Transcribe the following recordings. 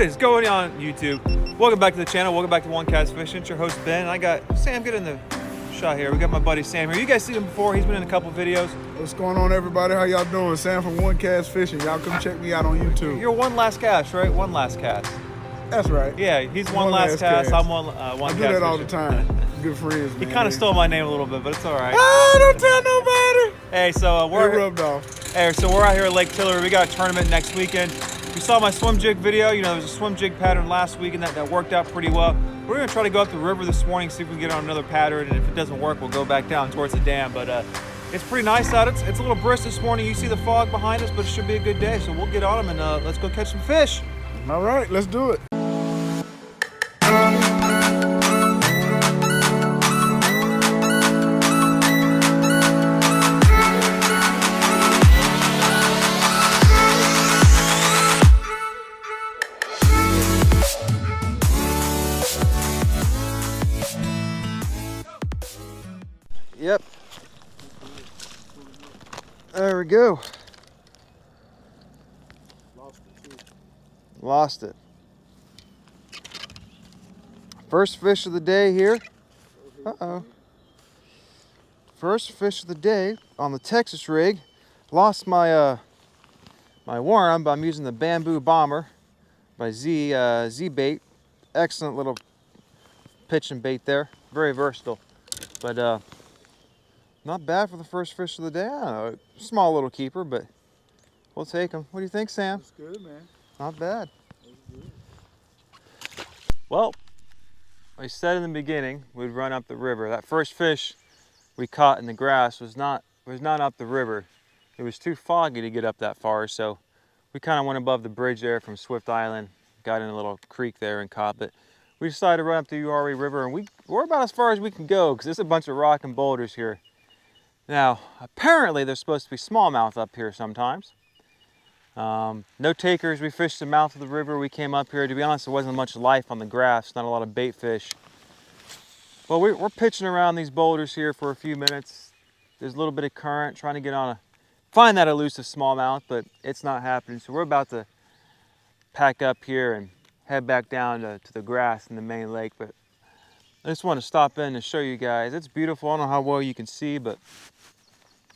What is going on YouTube? Welcome back to the channel. Welcome back to One Cast Fishing. It's your host Ben. I got Sam. Get in the shot here. We got my buddy Sam here. You guys seen him before. He's been in a couple videos. What's going on, everybody? How y'all doing? Sam from One Cast Fishing. Y'all come check me out on YouTube. You're One Last Cast, right? One Last Cast. That's right. Yeah, he's One Last Cast. I'm One I Cast. do that all the time. Good friends, man. He kind of stole my name a little bit, but it's all right. Oh, don't tell nobody. Hey, so It rubbed off. Hey, so we're out here at Lake Tillery. We got a tournament next weekend. You saw my swim jig video. You know, there was a swim jig pattern last week, and that worked out pretty well. We're gonna try to go up the river this morning, see if we can get on another pattern, and if it doesn't work, we'll go back down towards the dam. But it's pretty nice out. It's a little brisk this morning. You see the fog behind us, but it should be a good day. So we'll get on them and let's go catch some fish. All right, let's do it. Yep. There we go. Lost it. First fish of the day here. Uh-oh. First fish of the day on the Texas rig. Lost my my worm, but I'm using the Bamboo Bomber by ZeeBait. Excellent little pitch and bait there. Very versatile. But not bad for the first fish of the day. I don't know, small little keeper, but we'll take them. What do you think, Sam? That's good, man. Not bad. Well, I said in the beginning we'd run up the river. That first fish we caught in the grass was not up the river. It was too foggy to get up that far, so we kind of went above the bridge there from Swift Island, got in a little creek there and caught it. We decided to run up the Uwharrie River, and we're about as far as we can go because there's a bunch of rock and boulders here. Now, apparently there's supposed to be smallmouth up here sometimes. No takers. We fished the mouth of the river. We came up here. To be honest, there wasn't much life on the grass, not a lot of bait fish. Well, we're pitching around these boulders here for a few minutes. There's a little bit of current, trying to get on find that elusive smallmouth, but it's not happening. So we're about to pack up here and head back down to the grass in the main lake. But I just want to stop in and show you guys. It's beautiful. I don't know how well you can see, but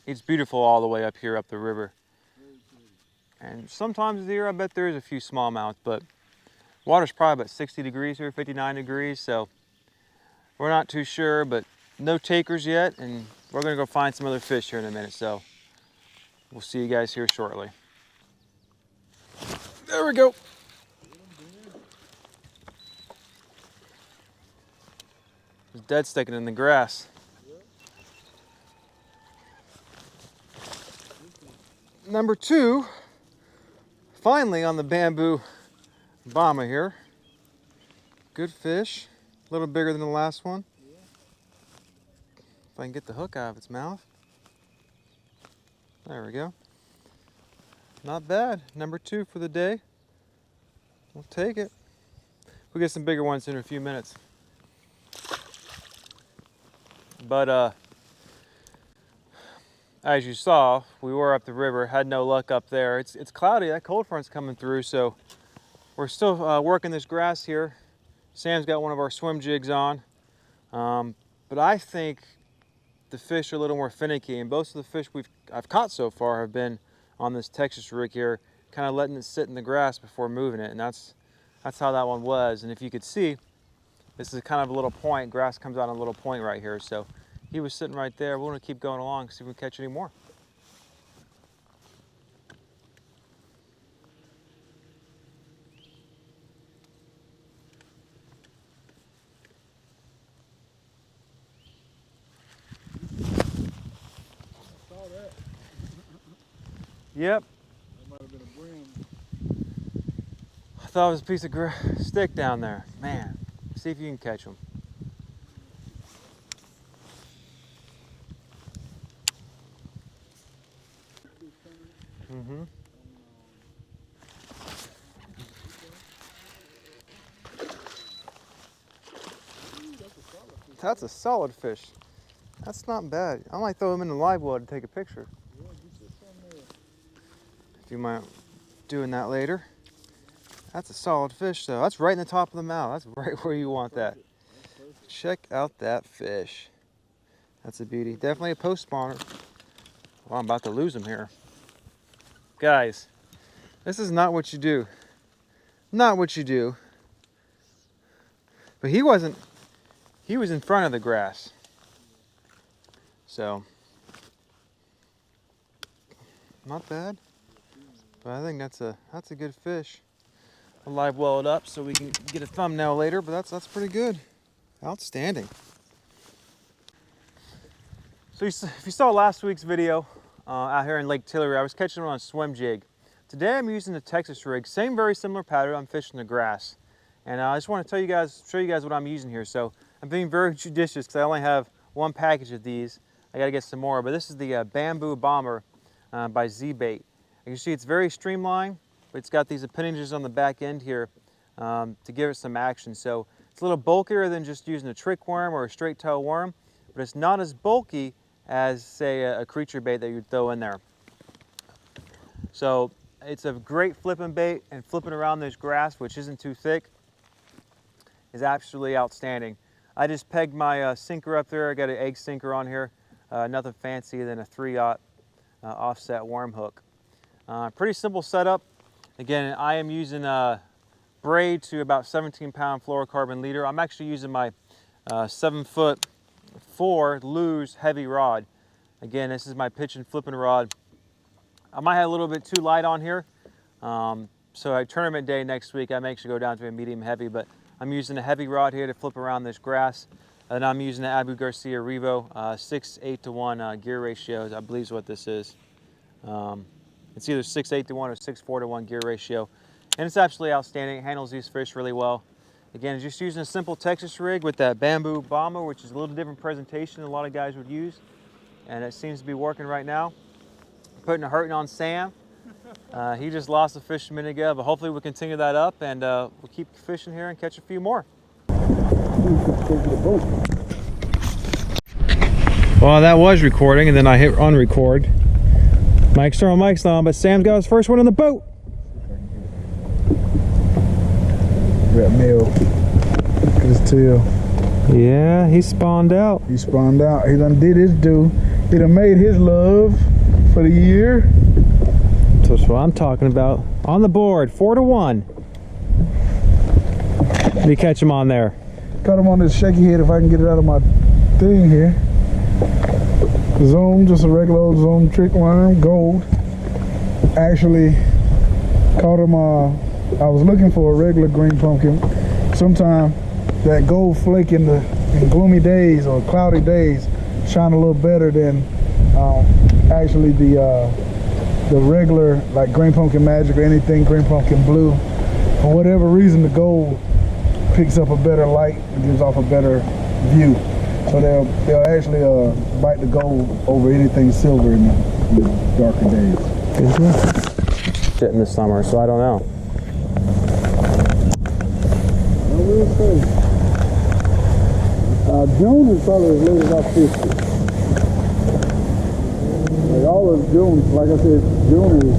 it's beautiful all the way up here up the river. And sometimes of the year I bet there is a few smallmouth, but water's probably about 60 degrees here, 59 degrees, so we're not too sure, but no takers yet, and we're gonna go find some other fish here in a minute, so we'll see you guys here shortly. There we go. It's dead sticking in the grass. Number two, finally on the Bamboo Bomber here. Good fish, a little bigger than the last one. If I can get the hook out of its mouth. There we go. Not bad. Number two for the day. We'll take it. We'll get some bigger ones in a few minutes. But as you saw, we were up the river, had no luck up there. It's cloudy, that cold front's coming through, so we're still working this grass here. Sam's got one of our swim jigs on. But I think the fish are a little more finicky, and most of the fish I've caught so far have been on this Texas rig here, kind of letting it sit in the grass before moving it, and that's how that one was. And if you could see, this is kind of a little point. Grass comes out on a little point right here. So he was sitting right there. We're going to keep going along, see if we can catch any more. I saw that. Yep. That might have been a brim. I thought it was a piece of stick down there. Man. See if you can catch them. Mm-hmm. That's a solid fish. That's not bad. I might throw him in the live well to take a picture. If you mind doing that later. That's a solid fish though. That's right in the top of the mouth. That's right where you want that. Check out that fish. That's a beauty. Definitely a post spawner. Well, I'm about to lose him here. Guys, this is not what you do. Not what you do. But he was in front of the grass. So, not bad. But I think that's a good fish. I'll live well it up so we can get a thumbnail later, but that's pretty good. Outstanding. So if you saw last week's video out here in Lake Tillery, I was catching them on a swim jig. Today I'm using the Texas rig, same very similar pattern. I'm fishing the grass. And I just want to show you guys what I'm using here. So I'm being very judicious because I only have one package of these. I got to get some more, but this is the Bamboo Bomber by ZeeBait. You can see it's very streamlined, but it's got these appendages on the back end here to give it some action. So it's a little bulkier than just using a trick worm or a straight tail worm, but it's not as bulky as, say, a creature bait that you'd throw in there. So it's a great flipping bait, and flipping around this grass, which isn't too thick, is absolutely outstanding. I just pegged my sinker up there. I got an egg sinker on here, nothing fancy than a 3/0 offset worm hook. Pretty simple setup. Again, I am using braid to about 17-pound fluorocarbon leader. I'm actually using my 7'4" Lew's heavy rod. Again, this is my pitch and flipping rod. I might have a little bit too light on here. So at tournament day next week, I may actually go down to a medium heavy, but I'm using a heavy rod here to flip around this grass. And I'm using the Abu Garcia Revo 6:8 to 1 gear ratio, I believe is what this is. It's either 6:8 to 1 or 6:4 to 1 gear ratio. And it's absolutely outstanding. It handles these fish really well. Again, just using a simple Texas rig with that Bamboo Bomber, which is a little different presentation than a lot of guys would use. And it seems to be working right now. Putting a hurting on Sam. He just lost a fish a minute ago, but hopefully we'll continue that up and we'll keep fishing here and catch a few more. Well, that was recording, and then I hit unrecord. Mike's on, but Sam's got his first one in the boat. That male. Look at his tail. Yeah, he spawned out. He spawned out. He done did his due. He done made his love for the year. So that's what I'm talking about. On the board, 4 to 1. Did you catch him on there? Caught him on this shaky head if I can get it out of my thing here. Zoom, just a regular old Zoom trick worm, gold. Actually, caught him, I was looking for a regular green pumpkin. Sometimes that gold flake in gloomy days or cloudy days shine a little better than actually the regular, like green pumpkin magic or anything green pumpkin blue. For whatever reason, the gold picks up a better light and gives off a better view. So they'll actually bite the gold over anything silver in the darker days. Shit in the summer, so I don't know. I will say, June is probably as late as I fished it. Like all of June, like I said, June is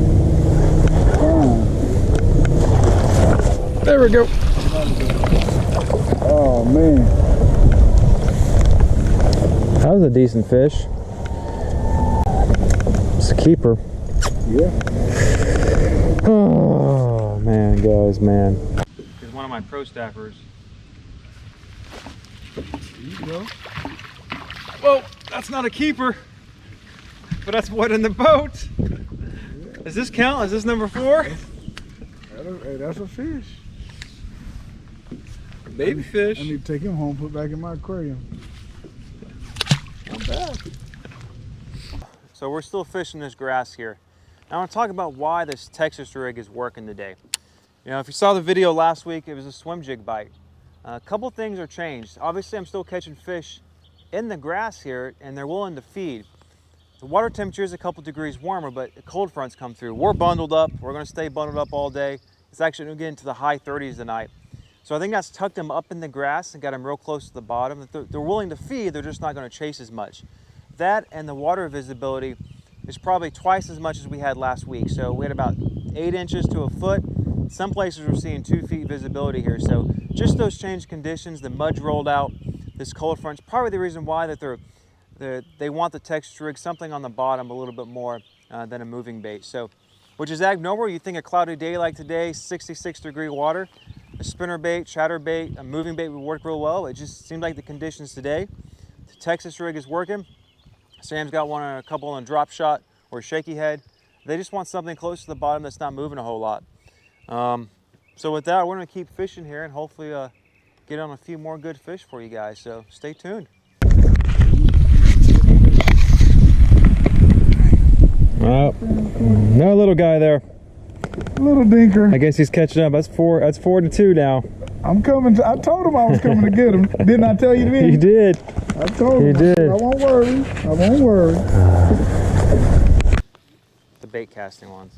fine. There we go. Oh man. That was a decent fish. It's a keeper. Yeah. Oh man, guys, man. He's one of my pro staffers. There you go. Whoa, that's not a keeper, but that's what in the boat. Yeah. Does this count? Is this number 4? Hey, that's a fish. Baby fish. I need to take him home, put back in my aquarium. Not bad. So we're still fishing this grass here. Now I want to talk about why this Texas rig is working today. You know, if you saw the video last week, it was a swim jig bite. A couple things are changed. Obviously, I'm still catching fish in the grass here, and they're willing to feed. The water temperature is a couple degrees warmer, but the cold fronts come through. We're bundled up. We're going to stay bundled up all day. It's actually going to get into the high 30s tonight. So I think that's tucked them up in the grass and got them real close to the bottom. They're willing to feed, they're just not going to chase as much. That and the water visibility is probably twice as much as we had last week. So we had about 8 inches to a foot. some places we're seeing 2 feet visibility here. So just those changed conditions, the mud's rolled out, this cold front's probably the reason why that they want the texture rig something on the bottom a little bit more than a moving bait. So, which is abnormal. You think a cloudy day like today, 66-degree water, a spinner bait, chatter bait, a moving bait would work real well. It just seemed like the conditions today. The Texas rig is working. Sam's got one on a couple on a drop shot or a shaky head. They just want something close to the bottom that's not moving a whole lot. So with that, we're gonna keep fishing here and hopefully get on a few more good fish for you guys. So stay tuned. Oh, no little guy there. Little dinker. I guess he's catching up. That's 4-2 now. I'm coming. I told him I was coming to get him. Didn't I tell you that? You did. I told him. You did. I won't worry. I won't worry. The bait casting ones.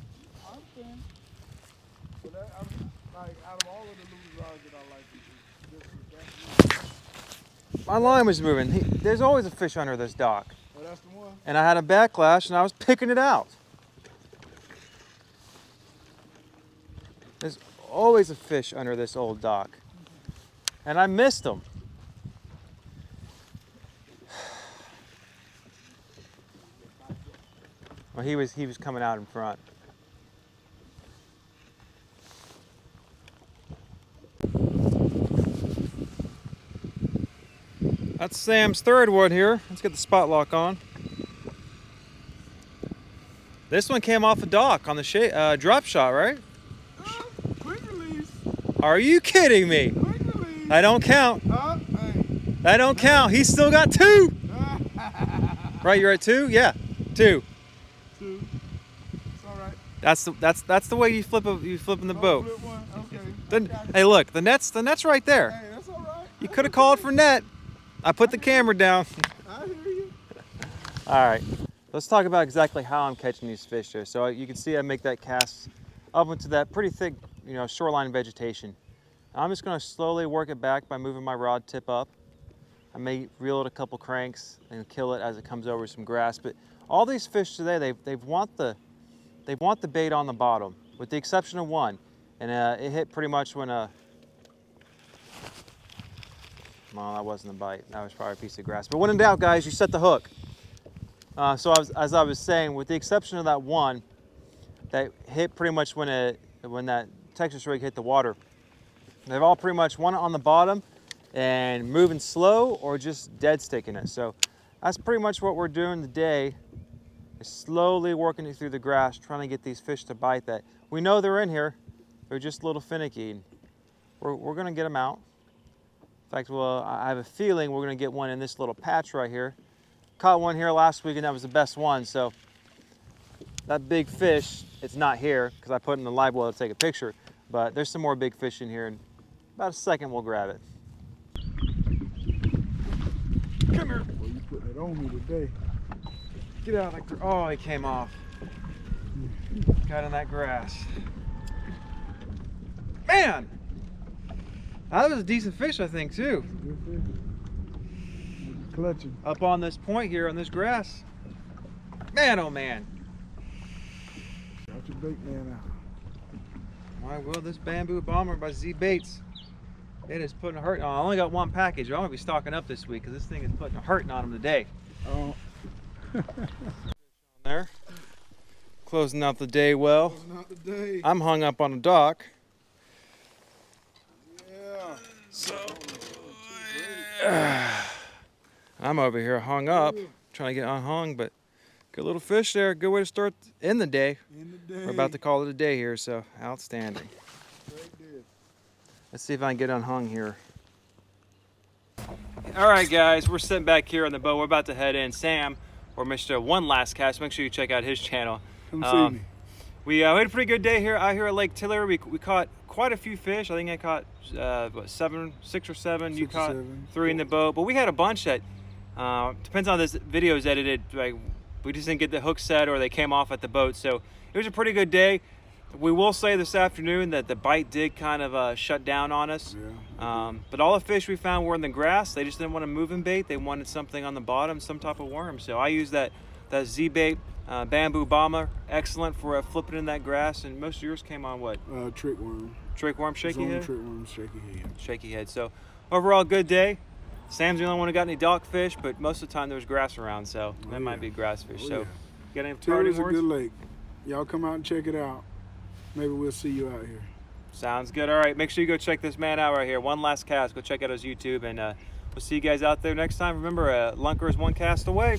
My line was moving. There's always a fish under this dock. Oh, that's the one. And I had a backlash and I was picking it out. There's always a fish under this old dock. And I missed him. Well, he was coming out in front. That's Sam's third one here. Let's get the spot lock on. This one came off a dock on the drop shot, right? Quick release. Are you kidding me? Quick release. I don't count. Hey. I don't count. He's still got 2. Right, you're at 2? Yeah, 2. 2. It's all right. That's the way you flip in the boat. Flip one. Okay. Hey, look, the net's right there. Hey, that's all right. You could have called for net. I put the camera down. I hear you. All right, let's talk about exactly how I'm catching these fish here. So you can see I make that cast up into that pretty thick, shoreline vegetation. I'm just going to slowly work it back by moving my rod tip up. I may reel it a couple cranks and kill it as it comes over some grass. But all these fish today, they want the bait on the bottom, with the exception of one, and it hit pretty much when well, that wasn't a bite. That was probably a piece of grass. But when in doubt, guys, you set the hook. So as I was saying, with the exception of that one that hit pretty much when that Texas rig hit the water, they've all pretty much one on the bottom and moving slow or just dead sticking it. So that's pretty much what we're doing today, is slowly working it through the grass, trying to get these fish to bite that. We know they're in here. They're just a little finicky. We're going to get them out. In fact, well, I have a feeling we're going to get one in this little patch right here. Caught one here last week and that was the best one. So that big fish, it's not here because I put it in the live well to take a picture, but there's some more big fish in here. In about a second, we'll grab it. Come here. Well, you put that on me today. Get out of that. Oh, he came off. Got in that grass. Man! That was a decent fish, I think, too. Good fish. Clutching. Up on this point here on this grass. Man, oh man. Got your bait man out. Why will this bamboo bomber by ZeeBait? It is putting a hurting on. I only got one package. I'm gonna be stocking up this week because this thing is putting a hurting on him today. Oh. There. Closing out the day well. Closing out the day. I'm hung up on a dock. So, I'm over here hung up, trying to get unhung, but good little fish there. Good way to start in the day. We're about to call it a day here, so outstanding. Let's see if I can get unhung here. All right, guys, we're sitting back here on the boat. We're about to head in. Sam, or Mr. One Last Cast, make sure you check out his channel. Come see me. We had a pretty good day here out here at Lake Tillery. We caught quite a few fish. I think I caught what, 6 or 7. You caught 3 in the boat, but we had a bunch that depends on this video is edited. Like we just didn't get the hook set or they came off at the boat. So it was a pretty good day. We will say this afternoon that the bite did kind of shut down on us. Yeah. But all the fish we found were in the grass. They just didn't want a moving bait. They wanted something on the bottom, some type of worm. So I used that That ZeeBait Bamboo Bomber, excellent for flipping in that grass. And most of yours came on what? Trick worm. Trick worm, shaky head? Trick worm, shaky head. Shaky head. So overall, good day. Sam's the only one who got any dogfish, but most of the time there was grass around, so that might be grass fish. So, got any priority Tillery's a words? good lake. Y'all come out and check it out. Maybe we'll see you out here. Sounds good. All right, make sure you go check this man out right here. One Last Cast. Go check out his YouTube, and we'll see you guys out there next time. Remember, Lunker is one cast away.